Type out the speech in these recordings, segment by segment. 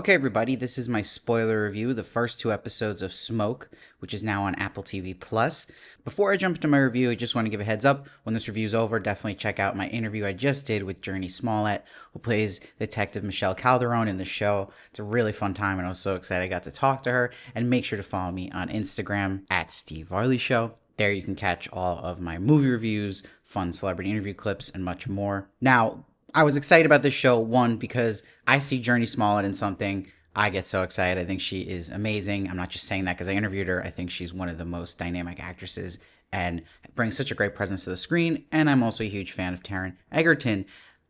Okay, everybody, this is my spoiler review, the first two episodes of Smoke, which is now on Apple TV Plus. Before I jump into my review, I just want to give a heads up. When this review's over, definitely check out my interview I just did with Jurnee Smollett, who plays Detective Michelle Calderon in the show. It's a really fun time, and I was so excited I got to talk to her. And make sure to follow me on Instagram at Steve Varley Show. There you can catch all of my movie reviews, fun celebrity interview clips, and much more. Now, I was excited about this show, one, because I see Jurnee Smollett in something. I get so excited. I think she is amazing. I'm not just saying that because I interviewed her. I think she's one of the most dynamic actresses and brings such a great presence to the screen. And I'm also a huge fan of Taron Egerton.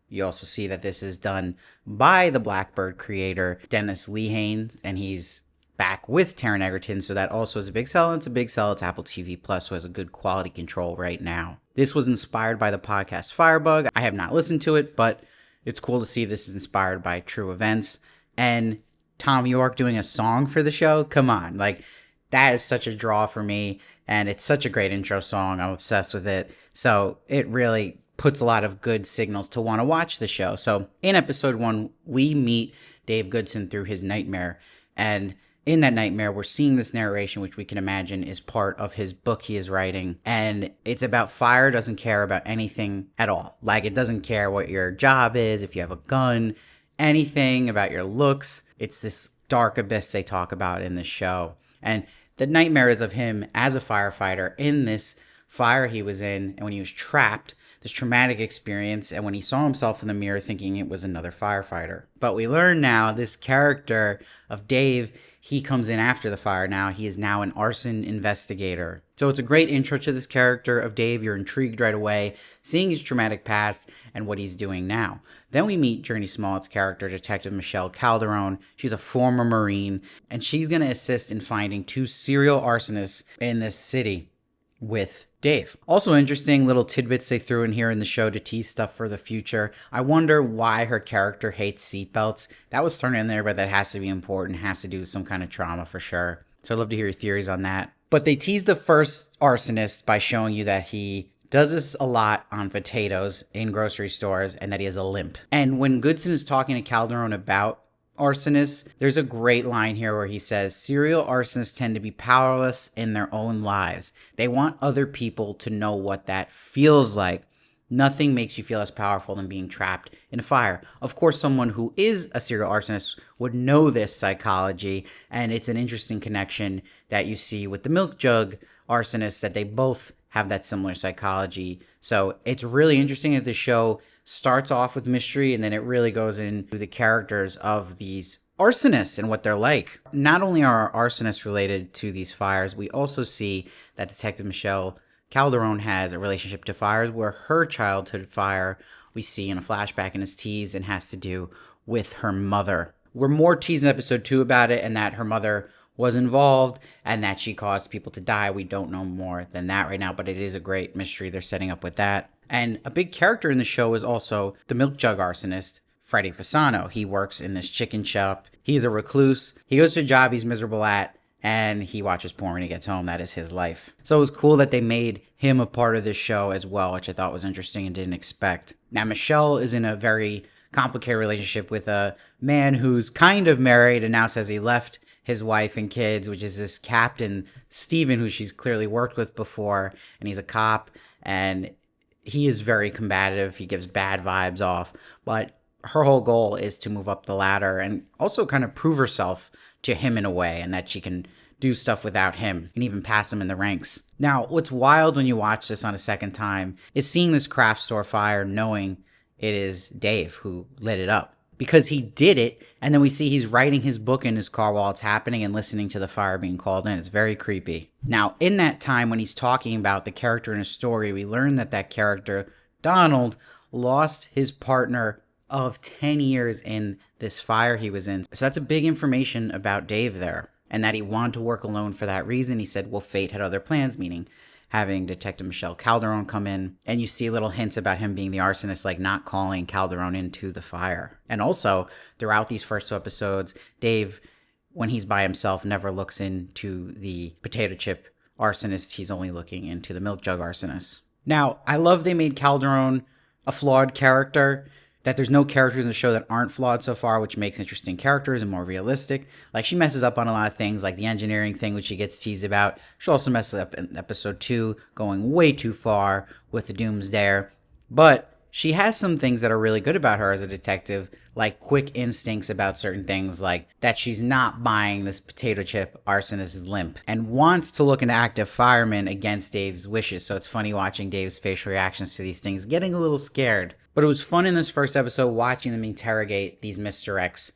You also see that this is done by the Blackbird creator, Dennis Lehane, and he's back with Taron Egerton, so that also is a big sell. It's a big sell. It's Apple TV Plus, so has a good quality control right now. This was inspired by the podcast Firebug. I have not listened to it, but it's cool to see this is inspired by true events. And Tom York doing a song for the show, come on. Like, that is such a draw for me, and it's such a great intro song. I'm obsessed with it. So it really puts a lot of good signals to want to watch the show. So in episode 1, we meet Dave Goodson through his nightmare, and in that nightmare, we're seeing this narration, which we can imagine is part of his book he is writing. And it's about fire, doesn't care about anything at all. Like, it doesn't care what your job is, if you have a gun, anything about your looks. It's this dark abyss they talk about in this show. And the nightmare is of him as a firefighter in this fire he was in, and when he was trapped, this traumatic experience, and when he saw himself in the mirror thinking it was another firefighter. But we learn now this character of Dave, he comes in after the fire now. He is now an arson investigator. So it's a great intro to this character of Dave. You're intrigued right away, seeing his traumatic past and what he's doing now. Then we meet Jurnee Smollett's character, Detective Michelle Calderon. She's a former Marine, and she's going to assist in finding 2 serial arsonists in this city with Dave. Also interesting little tidbits they threw in here in the show to tease stuff for the future. I wonder why her character hates seatbelts. That was thrown in there, but that has to be important. It has to do with some kind of trauma for sure. So I'd love to hear your theories on that. But they teased the first arsonist by showing you that he does this a lot on potatoes in grocery stores and that he has a limp. And when Goodson is talking to Calderon about arsonists, there's a great line here where he says, serial arsonists tend to be powerless in their own lives. They want other people to know what that feels like. Nothing makes you feel less powerful than being trapped in a fire. Of course, someone who is a serial arsonist would know this psychology, and it's an interesting connection that you see with the milk jug arsonists, that they both have that similar psychology. So it's really interesting that the show starts off with mystery, and then it really goes into the characters of these arsonists and what they're like. Not only are arsonists related to these fires, we also see that Detective Michelle Calderon has a relationship to fires, where her childhood fire we see in a flashback and is teased and has to do with her mother. We're more teased in episode 2 about it, and that her mother was involved and that she caused people to die. We don't know more than that right now, but it is a great mystery they're setting up with that. And a big character in the show is also the milk jug arsonist, Freddie Fasano. He works in this chicken shop. He's a recluse. He goes to a job he's miserable at, and he watches porn when he gets home. That is his life. So it was cool that they made him a part of this show as well, which I thought was interesting and didn't expect. Now, Michelle is in a very complicated relationship with a man who's kind of married and now says he left his wife and kids, which is this Captain Steven, who she's clearly worked with before, and he's a cop, and he is very combative. He gives bad vibes off, but her whole goal is to move up the ladder and also kind of prove herself to him in a way, and that she can do stuff without him and even pass him in the ranks. Now, what's wild when you watch this on a second time is seeing this craft store fire, knowing it is Dave who lit it up, because he did it, and then we see he's writing his book in his car while it's happening and listening to the fire being called in. It's very creepy. Now, in that time when he's talking about the character in his story, we learn that that character, Donald, lost his partner of 10 years in this fire he was in. So that's a big information about Dave there, and that he wanted to work alone for that reason. He said, well, fate had other plans, meaning having Detective Michelle Calderon come in, and you see little hints about him being the arsonist, like not calling Calderon into the fire. And also, throughout these first 2 episodes, Dave, when he's by himself, never looks into the potato chip arsonist. He's only looking into the milk jug arsonist. Now, I love they made Calderon a flawed character. that there's no characters in the show that aren't flawed so far, which makes interesting characters and more realistic. Like, she messes up on a lot of things, like the engineering thing, which she gets teased about. She also messes up in episode 2, going way too far with the Doomsdayer. But she has some things that are really good about her as a detective, like quick instincts about certain things, like that she's not buying this potato chip arsonist's limp, and wants to look into active firemen against Dave's wishes. So it's funny watching Dave's facial reactions to these things, getting a little scared. But it was fun in this first episode watching them interrogate these Mr. X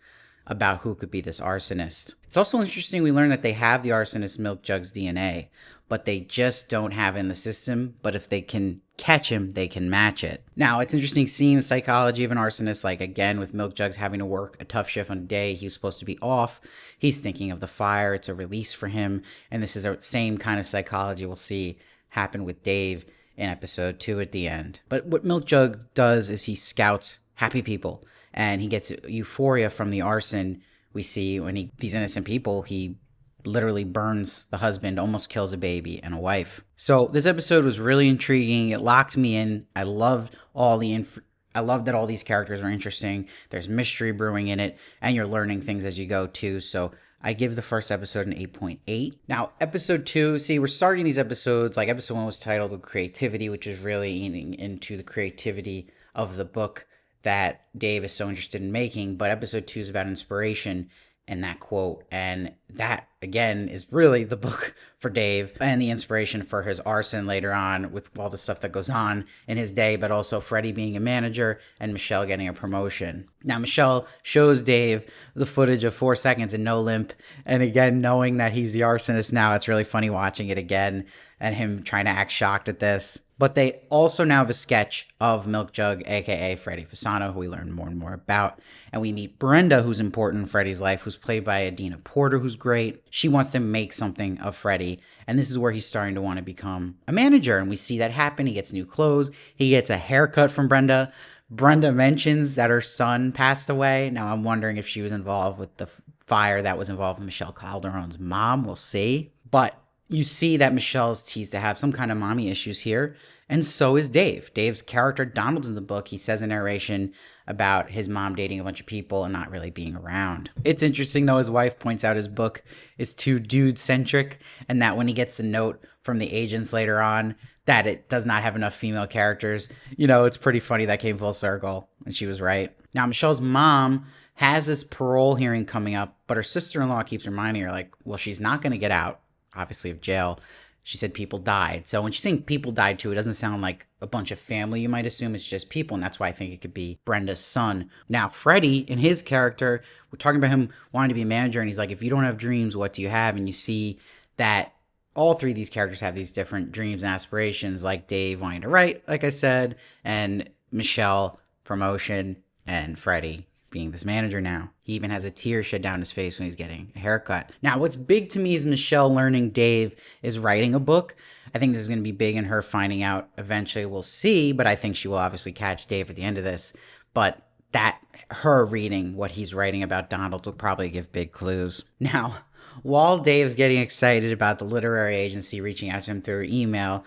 about who could be this arsonist. It's also interesting we learn that they have the arsonist milk jug's DNA, but they just don't have it in the system. But if they can catch him, they can match it. Now, it's interesting seeing the psychology of an arsonist, like again with Milk Jugs having to work a tough shift on a day he was supposed to be off. He's thinking of the fire, it's a release for him, and this is the same kind of psychology we'll see happen with Dave in episode 2 at the end. But what Milk Jug does is he scouts happy people, and he gets euphoria from the arson we see when these innocent people, he literally burns the husband, almost kills a baby and a wife. So this episode was really intriguing. It locked me in. I loved I love that all these characters are interesting. There's mystery brewing in it, and you're learning things as you go too. So I give the first episode an 8.8. Now, episode 2, see, we're starting these episodes, like episode 1 was titled Creativity, which is really eating into the creativity of the book that Dave is so interested in making. But episode 2 is about inspiration and that quote, and that again is really the book for Dave and the inspiration for his arson later on with all the stuff that goes on in his day, but also Freddie being a manager and Michelle getting a promotion. Now, Michelle shows Dave the footage of 4 seconds and no limp, and again, knowing that he's the arsonist now, it's really funny watching it again and him trying to act shocked at this. But they also now have a sketch of Milk Jug, aka Freddie Fasano, who we learn more and more about. And we meet Brenda, who's important in Freddie's life, who's played by Adina Porter, who's great. She wants to make something of Freddie, and this is where he's starting to want to become a manager. And we see that happen. He gets new clothes. He gets a haircut from Brenda. Brenda mentions that her son passed away. Now, I'm wondering if she was involved with the fire that was involved with Michelle Calderon's mom. We'll see. But you see that Michelle's teased to have some kind of mommy issues here, and so is Dave. Dave's character, Donald's in the book. He says a narration about his mom dating a bunch of people and not really being around. It's interesting, though, his wife points out his book is too dude-centric, and that when he gets the note from the agents later on that it does not have enough female characters, you know, it's pretty funny that came full circle, and she was right. Now, Michelle's mom has this parole hearing coming up, but her sister-in-law keeps reminding her, like, well, she's not going to get out, obviously, of jail. She said people died. So when she's saying people died too, it doesn't sound like a bunch of family. You might assume it's just people, and that's why I think it could be Brenda's son. Now, Freddie, in his character, we're talking about him wanting to be a manager, and he's like, if you don't have dreams, what do you have? And you see that all three of these characters have these different dreams and aspirations, like Dave wanting to write, like I said, and Michelle, promotion, and Freddie being this manager now. He even has a tear shed down his face when he's getting a haircut. Now, what's big to me is Michelle learning Dave is writing a book. I think this is going to be big in her finding out eventually. We'll see, but I think she will obviously catch Dave at the end of this. But that, her reading what he's writing about Donald will probably give big clues. Now, while Dave's getting excited about the literary agency reaching out to him through email,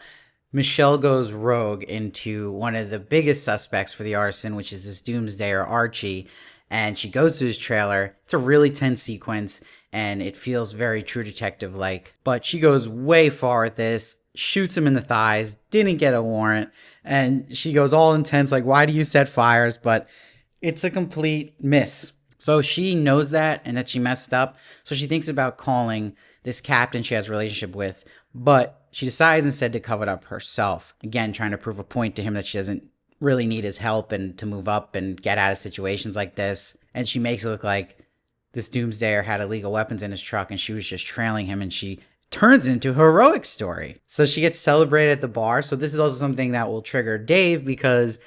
Michelle goes rogue into one of the biggest suspects for the arson, which is this doomsdayer Archie. And she goes to his trailer. It's a really tense sequence, and it feels very True Detective-like. But she goes way far at this, shoots him in the thighs, didn't get a warrant, and she goes all intense, like, why do you set fires? But it's a complete miss. So she knows that and that she messed up. So she thinks about calling this captain she has a relationship with, but she decides instead to cover it up herself. Again, trying to prove a point to him that she doesn't really need his help and to move up and get out of situations like this. And she makes it look like this doomsdayer had illegal weapons in his truck and she was just trailing him, and she turns it into a heroic story. So she gets celebrated at the bar. So this is also something that will trigger Dave, because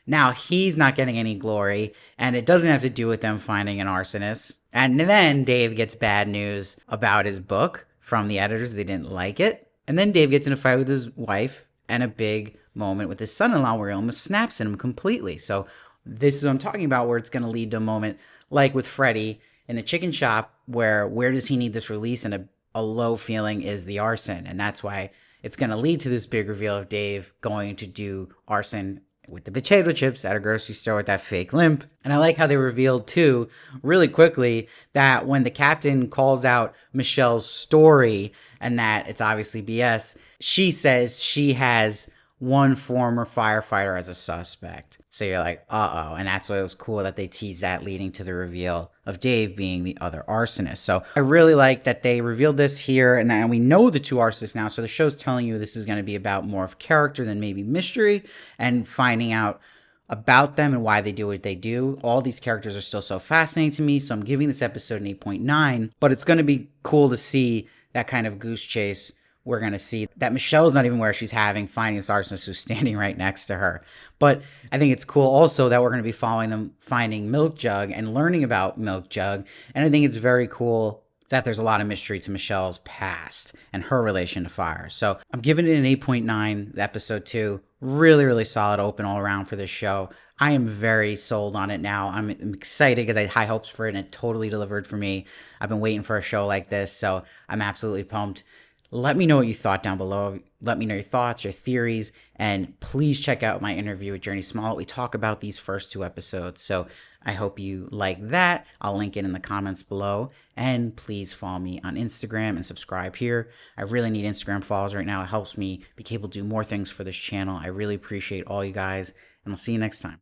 now he's not getting any glory, and it doesn't have to do with them finding an arsonist. And then Dave gets bad news about his book from the editors. They didn't like it. And then Dave gets in a fight with his wife, and a big moment with his son-in-law where he almost snaps at him completely. So this is what I'm talking about, where it's going to lead to a moment like with Freddie in the chicken shop, where does he need this release? And a low feeling is the arson. And that's why it's going to lead to this big reveal of Dave going to do arson with the potato chips at a grocery store with that fake limp. And I like how they revealed too, really quickly, that when the captain calls out Michelle's story and that it's obviously BS, she says she has one former firefighter as a suspect. So you're like, uh-oh. And that's why it was cool that they teased that, leading to the reveal of Dave being the other arsonist. So I really like that they revealed this here, and we know the two arsonists now. So the show's telling you this is going to be about more of character than maybe mystery, and finding out about them and why they do what they do. All these characters are still so fascinating to me, so I'm giving this episode an 8.9, but it's going to be cool to see that kind of goose chase. We're going to see that Michelle's not even where she's having, finding this arsonist who's standing right next to her. But I think it's cool also that we're going to be following them finding Milk Jug and learning about Milk Jug. And I think it's very cool that there's a lot of mystery to Michelle's past and her relation to fire. So I'm giving it an 8.9, episode 2. Really, really solid open all around for this show. I am very sold on it now. I'm excited because I had high hopes for it, and it totally delivered for me. I've been waiting for a show like this, so I'm absolutely pumped. Let me know what you thought down below. Let me know your thoughts, your theories, and please check out my interview with Jurnee Smollett. We talk about these first 2 episodes, so I hope you like that. I'll link it in the comments below, and please follow me on Instagram and subscribe here. I really need Instagram follows right now. It helps me be able to do more things for this channel. I really appreciate all you guys, and I'll see you next time.